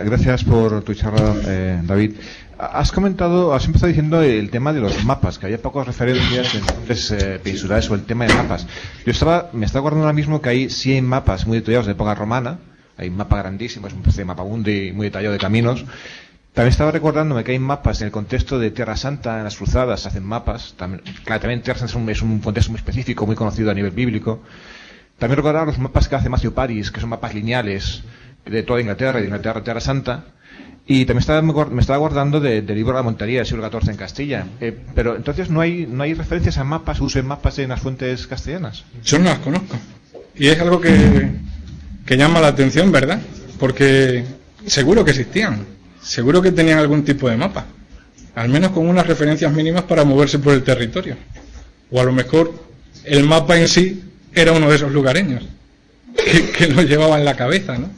Gracias por tu charla, David. Has empezado diciendo el tema de los mapas, que había pocas referencias en fuentes peninsulares sobre el tema de mapas. Me estaba acordando ahora mismo que sí hay mapas muy detallados de época romana, hay un mapa grandísimo, es un especie de mapa mundi muy detallado de caminos. También estaba recordándome que hay mapas en el contexto de Tierra Santa, en las cruzadas se hacen mapas. También Tierra Santa es un contexto muy específico, muy conocido a nivel bíblico. También recordaba los mapas que hace Matthew Paris, que son mapas lineales de toda Inglaterra y de Inglaterra, Tierra Santa. Y también me estaba acordando del libro de la Montería del siglo XIV en Castilla. Pero entonces no hay referencias a mapas, uso de mapas en las fuentes castellanas. Yo no las conozco. Y es algo que llama la atención, ¿verdad? Porque seguro que existían. Seguro que tenían algún tipo de mapa. Al menos con unas referencias mínimas para moverse por el territorio. O a lo mejor el mapa en sí era uno de esos lugareños que lo llevaba en la cabeza, ¿no?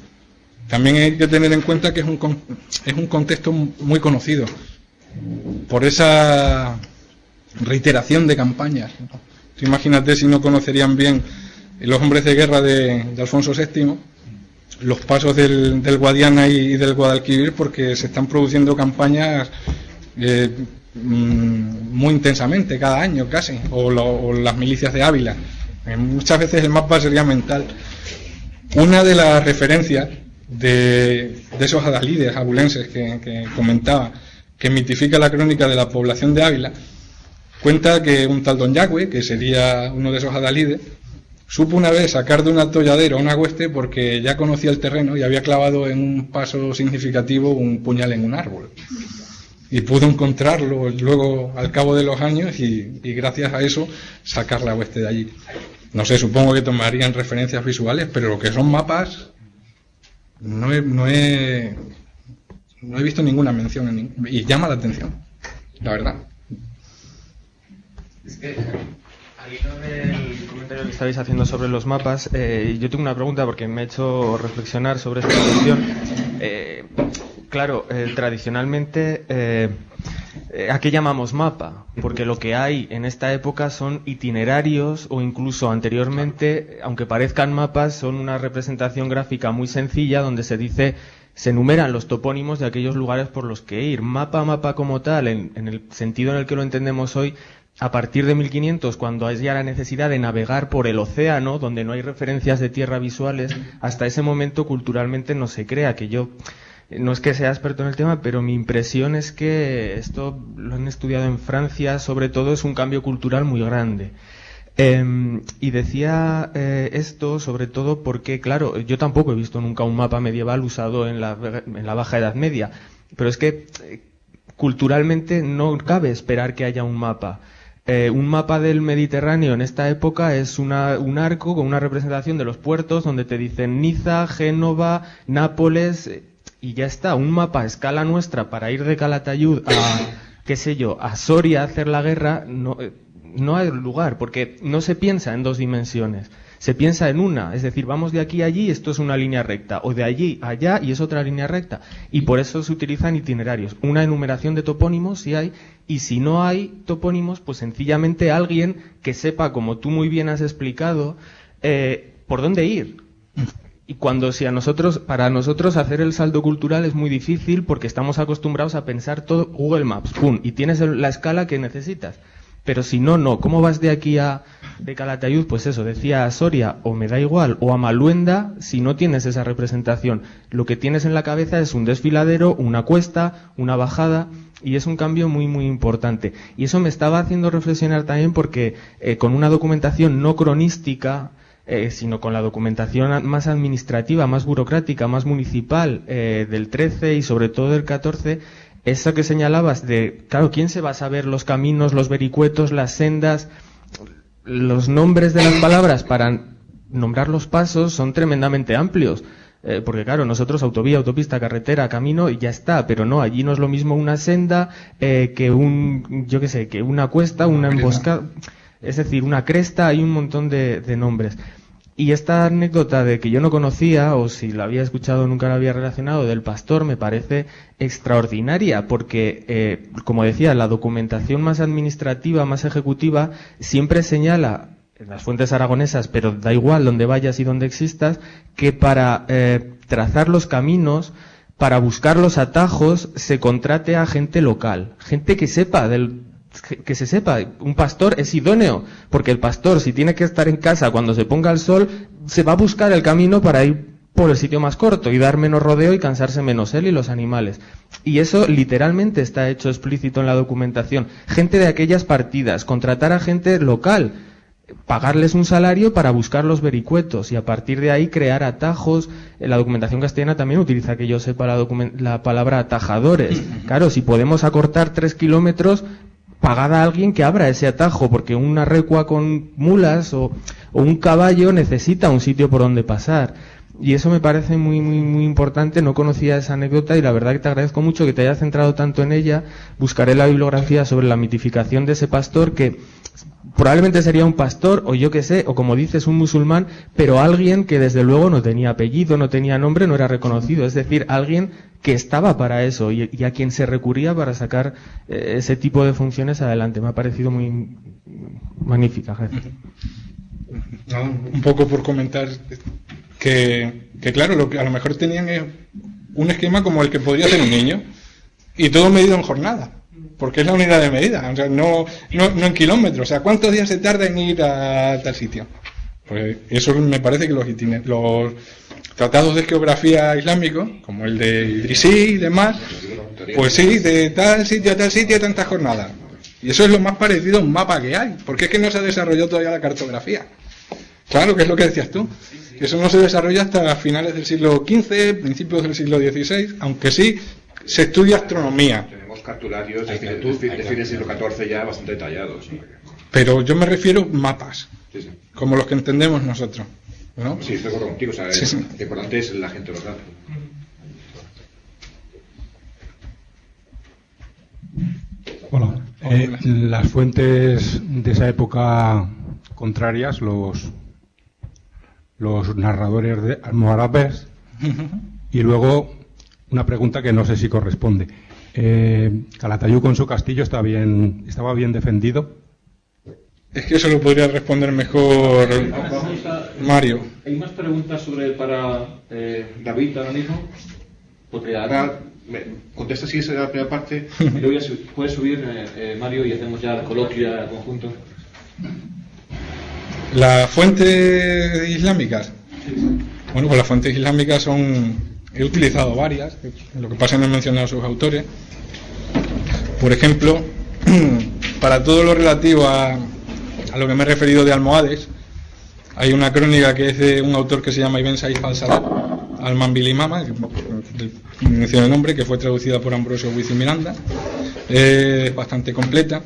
También hay que tener en cuenta que es un contexto muy conocido por esa reiteración de campañas, ¿no? Tú imagínate si no conocerían bien los hombres de guerra de Alfonso VII los pasos del Guadiana y del Guadalquivir, porque se están produciendo campañas muy intensamente cada año casi, o las milicias de Ávila. Muchas veces el mapa sería mental. Una de las referencias de esos adalides abulenses que comentaba, que mitifica la crónica de la población de Ávila, cuenta que un tal Don Yagüe, que sería uno de esos adalides, supo una vez sacar de un atolladero a una hueste porque ya conocía el terreno y había clavado en un paso significativo un puñal en un árbol. Y pudo encontrarlo luego al cabo de los años y gracias a eso sacar la hueste de allí. No sé, supongo que tomarían referencias visuales, pero lo que son mapas no he visto ninguna mención y llama la atención, la verdad. Es que al hilo del comentario que estabais haciendo sobre los mapas, yo tengo una pregunta porque me ha hecho reflexionar sobre esta cuestión. Claro, tradicionalmente, ¿a qué llamamos mapa? Porque lo que hay en esta época son itinerarios, o incluso anteriormente, aunque parezcan mapas, son una representación gráfica muy sencilla donde se enumeran los topónimos de aquellos lugares por los que ir. Mapa como tal, en el sentido en el que lo entendemos hoy, a partir de 1500, cuando hay ya la necesidad de navegar por el océano, donde no hay referencias de tierra visuales, hasta ese momento culturalmente no se crea. Que yo no es que sea experto en el tema, pero mi impresión es que esto lo han estudiado en Francia, sobre todo, es un cambio cultural muy grande. Y decía esto sobre todo porque, claro, yo tampoco he visto nunca un mapa medieval usado en la Baja Edad Media, pero es que culturalmente no cabe esperar que haya un mapa. Un mapa del Mediterráneo en esta época es un arco con una representación de los puertos donde te dicen Niza, Génova, Nápoles, y ya está. Un mapa a escala nuestra para ir de Calatayud a Soria a hacer la guerra, no hay lugar, porque no se piensa en dos dimensiones, se piensa en una, es decir, vamos de aquí a allí, esto es una línea recta, o de allí a allá y es otra línea recta, y por eso se utilizan itinerarios, una enumeración de topónimos si hay, y si no hay topónimos, pues sencillamente alguien que sepa, como tú muy bien has explicado, por dónde ir. Y para nosotros hacer el salto cultural es muy difícil porque estamos acostumbrados a pensar todo Google Maps, ¡pum!, y tienes la escala que necesitas. Pero si no, ¿cómo vas de aquí de Calatayud? Pues eso, decía a Soria, o me da igual, o a Maluenda, si no tienes esa representación. Lo que tienes en la cabeza es un desfiladero, una cuesta, una bajada, y es un cambio muy, muy importante. Y eso me estaba haciendo reflexionar también porque con una documentación no cronística, sino con la documentación más administrativa, más burocrática, más municipal, del 13 y sobre todo del 14, eso que señalabas de, claro, ¿quién se va a saber los caminos, los vericuetos, las sendas, los nombres de las palabras para nombrar los pasos son tremendamente amplios? Porque claro, nosotros autovía, autopista, carretera, camino y ya está, pero no, allí no es lo mismo una senda que una cuesta, una emboscada, es decir, una cresta, hay un montón de nombres. Y esta anécdota de que yo no conocía, o si la había escuchado nunca la había relacionado, del pastor, me parece extraordinaria, porque, como decía, la documentación más administrativa, más ejecutiva, siempre señala, en las fuentes aragonesas, pero da igual donde vayas y donde existas, que para trazar los caminos, para buscar los atajos se contrate a gente local, gente que sepa que se sepa. Un pastor es idóneo, porque el pastor, si tiene que estar en casa cuando se ponga el sol, se va a buscar el camino para ir por el sitio más corto y dar menos rodeo y cansarse menos él y los animales. Y eso literalmente está hecho explícito en la documentación. Gente de aquellas partidas, contratar a gente local, pagarles un salario para buscar los vericuetos y a partir de ahí crear atajos. La documentación castellana también utiliza, que yo sepa, la palabra atajadores. Claro, si podemos acortar 3 kilómetros, pagad a alguien que abra ese atajo, porque una recua con mulas o un caballo necesita un sitio por donde pasar. Y eso me parece muy, muy, muy importante. No conocía esa anécdota y la verdad que te agradezco mucho que te hayas centrado tanto en ella. Buscaré la bibliografía sobre la mitificación de ese pastor, que probablemente sería un pastor, o yo que sé, o como dices, un musulmán, pero alguien que desde luego no tenía apellido, no tenía nombre, no era reconocido. Es decir, alguien que estaba para eso y a quien se recurría para sacar ese tipo de funciones adelante. Me ha parecido muy magnífica. Gracias. Un poco por comentar que claro, lo que a lo mejor tenían es un esquema como el que podría hacer un niño, y todo medido en jornada, porque es la unidad de medida, o sea, no en kilómetros. O sea, ¿cuántos días se tarda en ir a tal sitio? Pues eso me parece que los tratados de geografía islámicos, como el de Idrisí y demás, pues sí, de tal sitio a tal sitio, tantas jornadas. Y eso es lo más parecido a un mapa que hay, porque es que no se ha desarrollado todavía la cartografía. Claro, que es lo que decías tú. Que eso no se desarrolla hasta finales del siglo XV, principios del siglo XVI, aunque sí se estudia astronomía. Tenemos cartularios de fin del siglo XIV ya bastante detallados. Pero yo me refiero a mapas, Sí. como los que entendemos nosotros, ¿no? Sí, estoy de acuerdo contigo. O sea, Sí. lo importante es la gente los datos. Hola. Las fuentes de esa época contrarias, los narradores almorávers, y luego una pregunta que no sé si corresponde. ¿Calatayud con su castillo estaba bien defendido? Es que eso lo podría responder mejor Mario. Hay más preguntas para David ahora mismo, porque ahora Contesta si es la primera parte. y luego ya puedes subir Mario y hacemos ya el coloquio ya conjunto. Las fuentes islámicas. Bueno, pues las fuentes islámicas he utilizado varias, lo que pasa es que no he mencionado sus autores. Por ejemplo, para todo lo relativo a lo que me he referido de almohades, hay una crónica que es de un autor que se llama Ibn Said al-Sadat, al-Manbilimama, que menciono el nombre, que fue traducida por Ambrosio Wiz y Miranda. Es bastante completa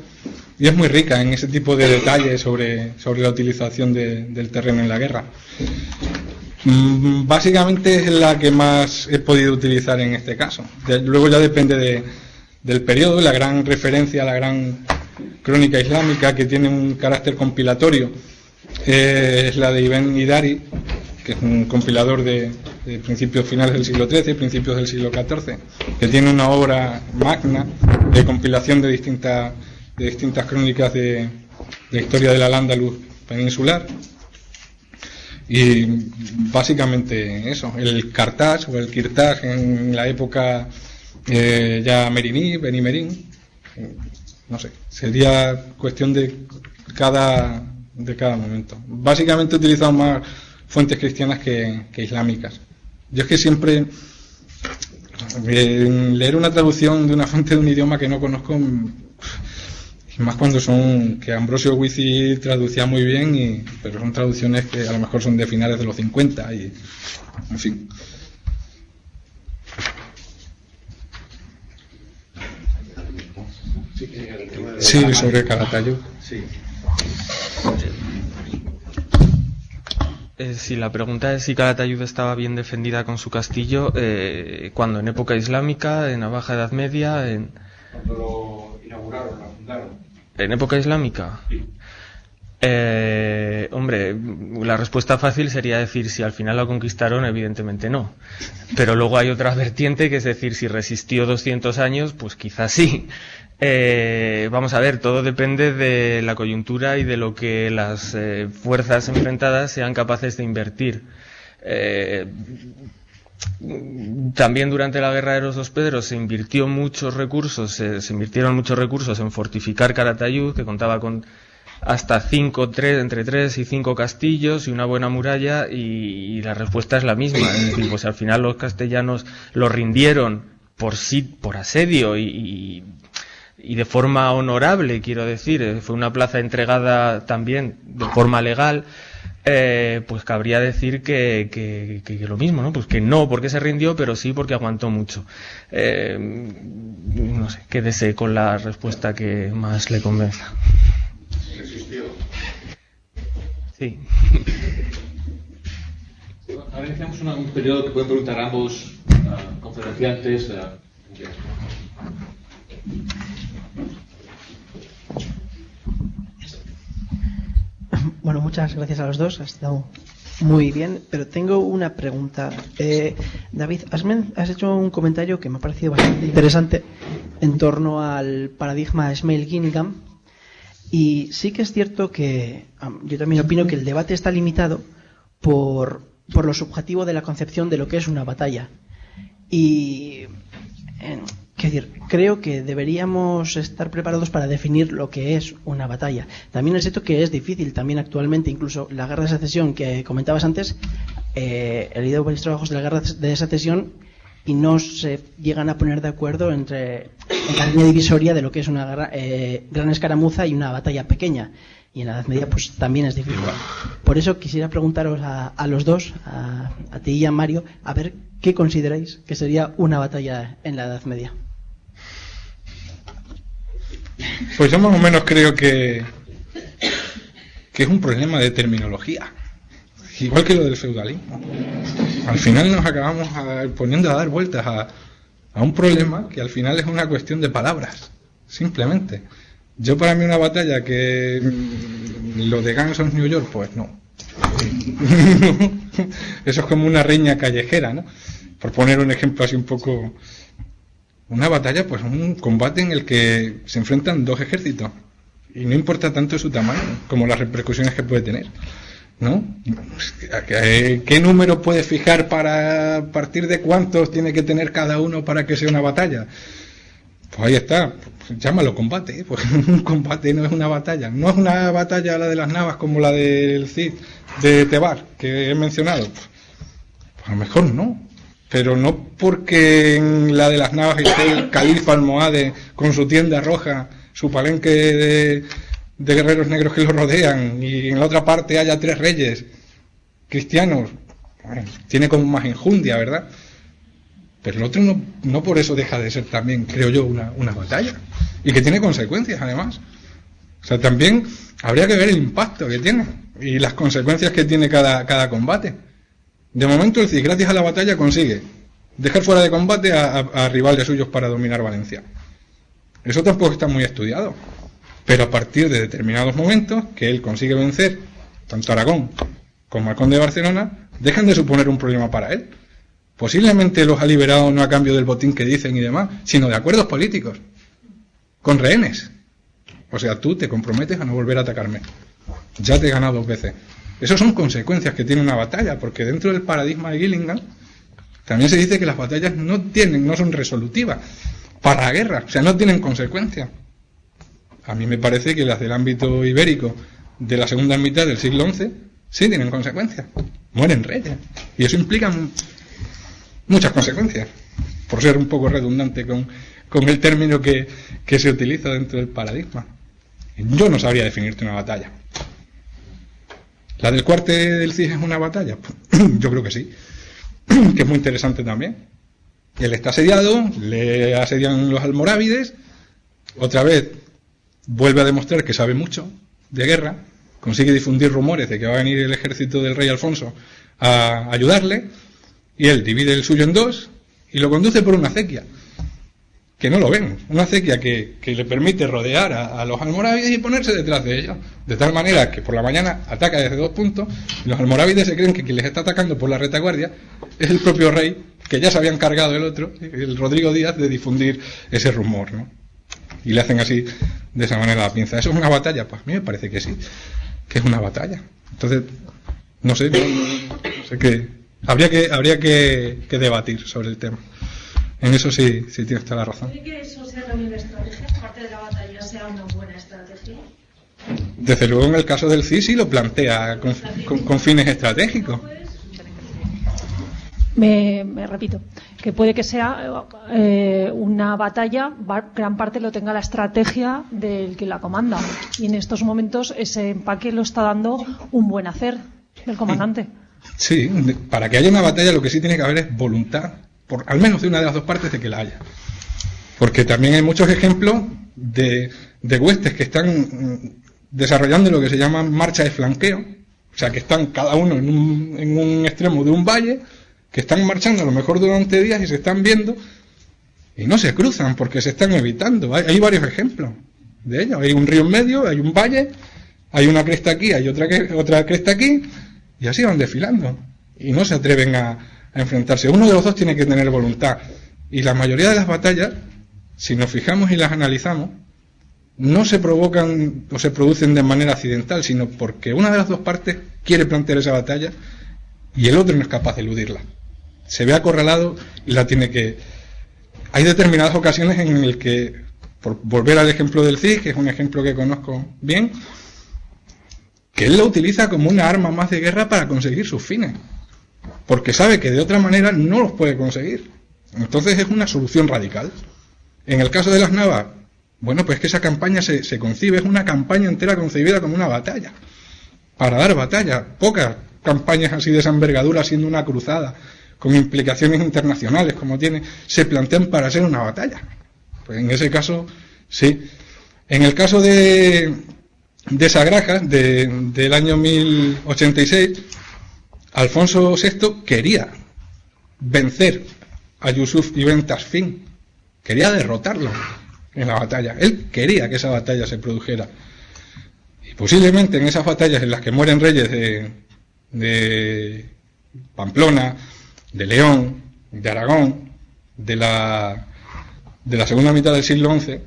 y es muy rica en ese tipo de detalles sobre la utilización del terreno en la guerra. Básicamente es la que más he podido utilizar en este caso. Luego ya depende del periodo. La gran referencia, la gran crónica islámica que tiene un carácter compilatorio es la de Ibn Hidari, que es un compilador de principios finales del siglo XIII, principios del siglo XIV, que tiene una obra magna de compilación de distintas crónicas de historia del Al-Ándalus peninsular. Y básicamente eso, el Cartaj o el Kirtaj en la época ya meriní, benimerín, no sé, sería cuestión de cada momento. Básicamente he utilizado más fuentes cristianas que islámicas. Yo es que siempre leer una traducción de una fuente de un idioma que no conozco, y más cuando son que Ambrosio Wizi traducía muy bien, pero son traducciones que a lo mejor son de finales de los 50 y en fin. Sí, sobre Calatayud. Sí. Si la pregunta es si Calatayud estaba bien defendida con su castillo, cuando en época islámica, en la Baja Edad Media, Cuando lo inauguraron, lo fundaron. ¿En época islámica? Sí. Hombre, la respuesta fácil sería decir si al final la conquistaron, evidentemente no. Pero luego hay otra vertiente, que es decir, si resistió 200 años, pues quizás sí. Vamos a ver, todo depende de la coyuntura y de lo que las fuerzas enfrentadas sean capaces de invertir. también durante la Guerra de los Dos Pedros se invirtieron muchos recursos en fortificar Calatayud, que contaba con hasta entre 3 y 5 castillos y una buena muralla, y la respuesta es la misma. Es decir, pues al final los castellanos lo rindieron por asedio y de forma honorable, quiero decir. Fue una plaza entregada también de forma legal. Pues cabría decir que lo mismo, ¿no? Pues que no porque se rindió, pero sí porque aguantó mucho. No sé, quédese con la respuesta que más le convenza. ¿Existió? Sí. Ahora iniciamos un periodo que pueden preguntar a ambos conferenciantes. Bueno, muchas gracias a los dos, ha estado muy bien, pero tengo una pregunta. David, has hecho un comentario que me ha parecido bastante interesante en torno al paradigma Ismail-Ginningham, y sí que es cierto que yo también opino que el debate está limitado por lo subjetivo de la concepción de lo que es una batalla. Y creo que deberíamos estar preparados para definir lo que es una batalla. También es cierto que es difícil, también actualmente, incluso la guerra de secesión que comentabas antes, he leído varios trabajos de la guerra de secesión y no se llegan a poner de acuerdo en la línea divisoria de lo que es una gran escaramuza y una batalla pequeña. Y en la Edad Media pues también es difícil. Por eso quisiera preguntaros a los dos, a ti y a Mario, a ver qué consideráis que sería una batalla en la Edad Media. Pues yo más o menos creo que es un problema de terminología, igual que lo del feudalismo. Al final nos acabamos poniendo a dar vueltas a un problema que al final es una cuestión de palabras, simplemente. Yo, para mí, una batalla que lo de Gangs of New York, pues no. Eso es como una riña callejera, ¿no? Por poner un ejemplo así un poco. Una batalla, pues un combate en el que se enfrentan dos ejércitos y no importa tanto su tamaño como las repercusiones que puede tener, ¿no? ¿Qué número puede fijar para partir de cuántos tiene que tener cada uno para que sea una batalla? Pues ahí está, pues llámalo combate, ¿eh? Pues un combate no es una batalla, no es una batalla la de las Navas como la del Cid de Tebar que he mencionado, pues a lo mejor no. Pero no porque en la de las Navas esté el califa almohade con su tienda roja, su palenque de guerreros negros que lo rodean, y en la otra parte haya 3 reyes cristianos. Bueno, tiene como más enjundia, ¿verdad? Pero el otro no por eso deja de ser también, creo yo, una batalla. Y que tiene consecuencias, además. O sea, también habría que ver el impacto que tiene y las consecuencias que tiene cada combate. De momento el Cid, gracias a la batalla, consigue dejar fuera de combate a rivales suyos para dominar Valencia. Eso tampoco está muy estudiado. Pero a partir de determinados momentos que él consigue vencer tanto Aragón como al conde de Barcelona, dejan de suponer un problema para él. Posiblemente los ha liberado no a cambio del botín que dicen y demás, sino de acuerdos políticos, con rehenes. O sea, tú te comprometes a no volver a atacarme. Ya te he ganado 2 veces. Esas son consecuencias que tiene una batalla, porque dentro del paradigma de Gillingham también se dice que las batallas no son resolutivas para la guerra, o sea, no tienen consecuencias. A mí me parece que las del ámbito ibérico de la segunda mitad del siglo XI sí tienen consecuencias. Mueren reyes. Y eso implica muchas consecuencias, por ser un poco redundante con el término que se utiliza dentro del paradigma. Yo no sabría definirte una batalla. ¿La del cuarte del Cid es una batalla? Yo creo que sí, que es muy interesante también. Él está asediado, le asedian los almorávides, otra vez vuelve a demostrar que sabe mucho de guerra, consigue difundir rumores de que va a venir el ejército del rey Alfonso a ayudarle, y él divide el suyo en 2 y lo conduce por una acequia, que no lo ven, una acequia que le permite rodear a los almorávides y ponerse detrás de ellos, de tal manera que por la mañana ataca desde 2 puntos, y los almorávides se creen que quien les está atacando por la retaguardia es el propio rey, que ya se había encargado el otro, el Rodrigo Díaz, de difundir ese rumor, ¿no? Y le hacen así, de esa manera, la pinza. ¿Eso es una batalla? Pues a mí me parece que sí, que es una batalla. Entonces, no sé qué Habría que debatir sobre el tema. En eso sí tienes toda la razón. ¿Cree que eso sea también la estrategia? Parte de la batalla sea una buena estrategia. Desde luego en el caso del CIS sí lo plantea con fines estratégicos. Me repito, que puede que sea una batalla, gran parte lo tenga la estrategia del que la comanda. Y en estos momentos ese empaque lo está dando un buen hacer del comandante. Sí, para que haya una batalla lo que sí tiene que haber es voluntad, al menos de una de las dos partes, de que la haya. Porque también hay muchos ejemplos de huestes que están desarrollando lo que se llama marcha de flanqueo, o sea que están cada uno en un extremo de un valle, que están marchando a lo mejor durante días y se están viendo y no se cruzan porque se están evitando. Hay varios ejemplos de ello. Hay un río en medio, hay un valle, hay una cresta aquí, hay otra cresta aquí, y así van desfilando y no se atreven a enfrentarse. Uno de los dos tiene que tener voluntad, y la mayoría de las batallas, si nos fijamos y las analizamos, no se provocan o se producen de manera accidental, sino porque una de las dos partes quiere plantear esa batalla y el otro no es capaz de eludirla. Se ve acorralado y la tiene que... Hay determinadas ocasiones en el que, por volver al ejemplo del CIS, que es un ejemplo que conozco bien, que él lo utiliza como una arma más de guerra para conseguir sus fines, porque sabe que de otra manera no los puede conseguir. Entonces es una solución radical. En el caso de las Navas, bueno, pues que esa campaña se concibe, es una campaña entera concebida como una batalla, para dar batalla. Pocas campañas así de esa envergadura, siendo una cruzada, con implicaciones internacionales como tiene, se plantean para ser una batalla. Pues en ese caso, sí. En el caso de Sagrajas, del año 1086, Alfonso VI quería vencer a Yusuf ibn Tasfin, quería derrotarlo en la batalla. Él quería que esa batalla se produjera. Y posiblemente en esas batallas en las que mueren reyes de Pamplona, de León, de Aragón, de la segunda mitad del siglo XI,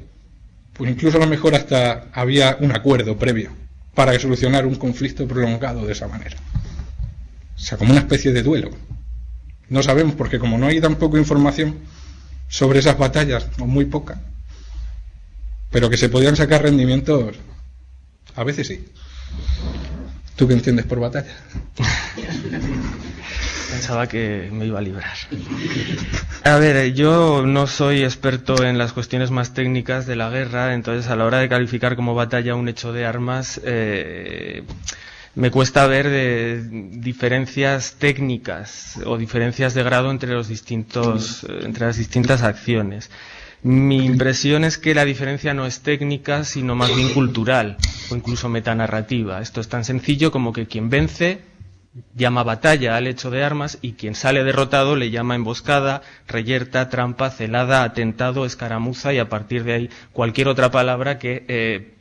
pues incluso a lo mejor hasta había un acuerdo previo para solucionar un conflicto prolongado de esa manera. O sea, como una especie de duelo. No sabemos, porque como no hay tampoco información sobre esas batallas, o muy poca, pero que se podían sacar rendimientos, a veces sí. ¿Tú qué entiendes por batalla? Pensaba que me iba a librar. A ver, yo no soy experto en las cuestiones más técnicas de la guerra, entonces a la hora de calificar como batalla un hecho de armas, me cuesta ver diferencias técnicas o diferencias de grado entre las distintas acciones. Mi impresión es que la diferencia no es técnica, sino más bien cultural o incluso metanarrativa. Esto es tan sencillo como que quien vence llama batalla al hecho de armas y quien sale derrotado le llama emboscada, reyerta, trampa, celada, atentado, escaramuza, y a partir de ahí cualquier otra palabra que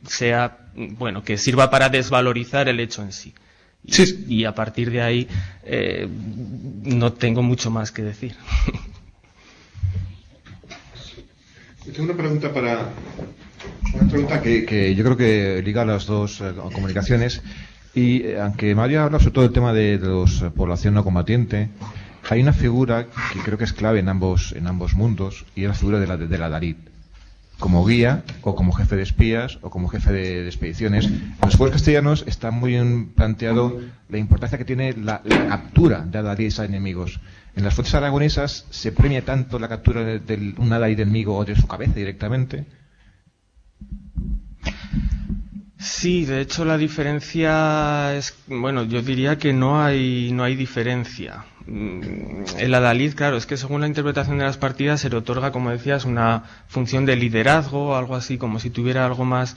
que sirva para desvalorizar el hecho en sí. Y a partir de ahí no tengo mucho más que decir. Tengo una pregunta que yo creo que liga las dos comunicaciones. Y aunque Mario habla sobre todo del tema de la población no combatiente, hay una figura que creo que es clave en ambos mundos, y es la figura de la Dalit, como guía o como jefe de espías o como jefe de expediciones. En los pueblos castellanos está muy planteado la importancia que tiene la captura de adalides a enemigos. En las fuentes aragonesas se premia tanto la captura de un adalid enemigo o de su cabeza directamente. Sí, de hecho la diferencia es, yo diría que no hay diferencia. El adalid, claro, es que según la interpretación de las partidas se le otorga, como decías, una función de liderazgo, algo así, como si tuviera algo más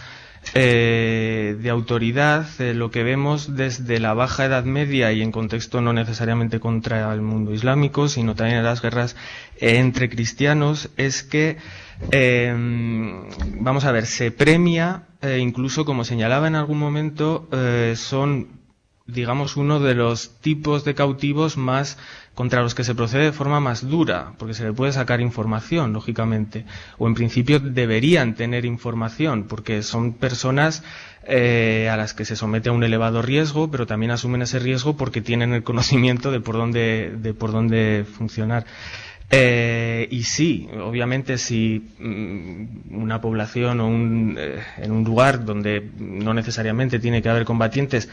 de autoridad. Lo que vemos desde la Baja Edad Media y en contexto no necesariamente contra el mundo islámico, sino también en las guerras entre cristianos, es que se premia, incluso como señalaba en algún momento, son digamos, uno de los tipos de cautivos más contra los que se procede de forma más dura, porque se le puede sacar información, lógicamente, o en principio deberían tener información, porque son personas a las que se somete a un elevado riesgo, pero también asumen ese riesgo porque tienen el conocimiento de por dónde funcionar. Y sí, obviamente si una población o en un lugar donde no necesariamente tiene que haber combatientes,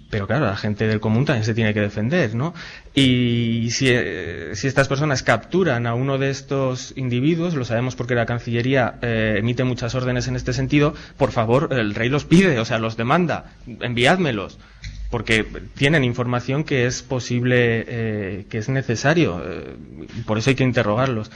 pero claro, la gente del común también se tiene que defender, ¿no? Y si estas personas capturan a uno de estos individuos, lo sabemos porque la Cancillería emite muchas órdenes en este sentido, por favor, el rey los pide, o sea, los demanda, enviádmelos, porque tienen información que es posible, que es necesario, por eso hay que interrogarlos.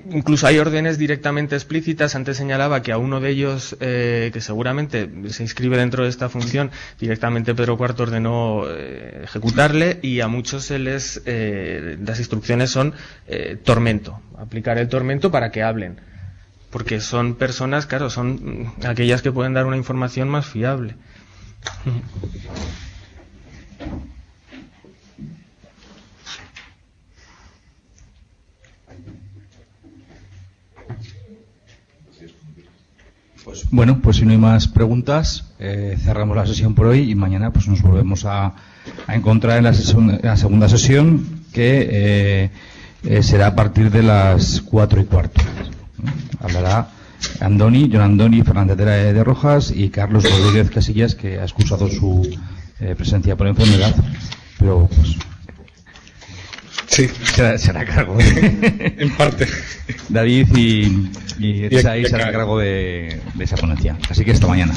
Incluso hay órdenes directamente explícitas. Antes señalaba que a uno de ellos, que seguramente se inscribe dentro de esta función, directamente Pedro IV ordenó ejecutarle, y a muchos las instrucciones son tormento, aplicar el tormento para que hablen, porque son personas, claro, son aquellas que pueden dar una información más fiable. Pues si no hay más preguntas, cerramos la sesión por hoy y mañana pues nos volvemos a encontrar en la segunda sesión, que será a partir de las 4:15. Hablará John Andoni Fernández de Rojas y Carlos Rodríguez Casillas, que ha excusado su presencia por enfermedad, pero pues sí, será cargo en parte. David y Rizai será cargo de esa ponencia. Así que hasta mañana.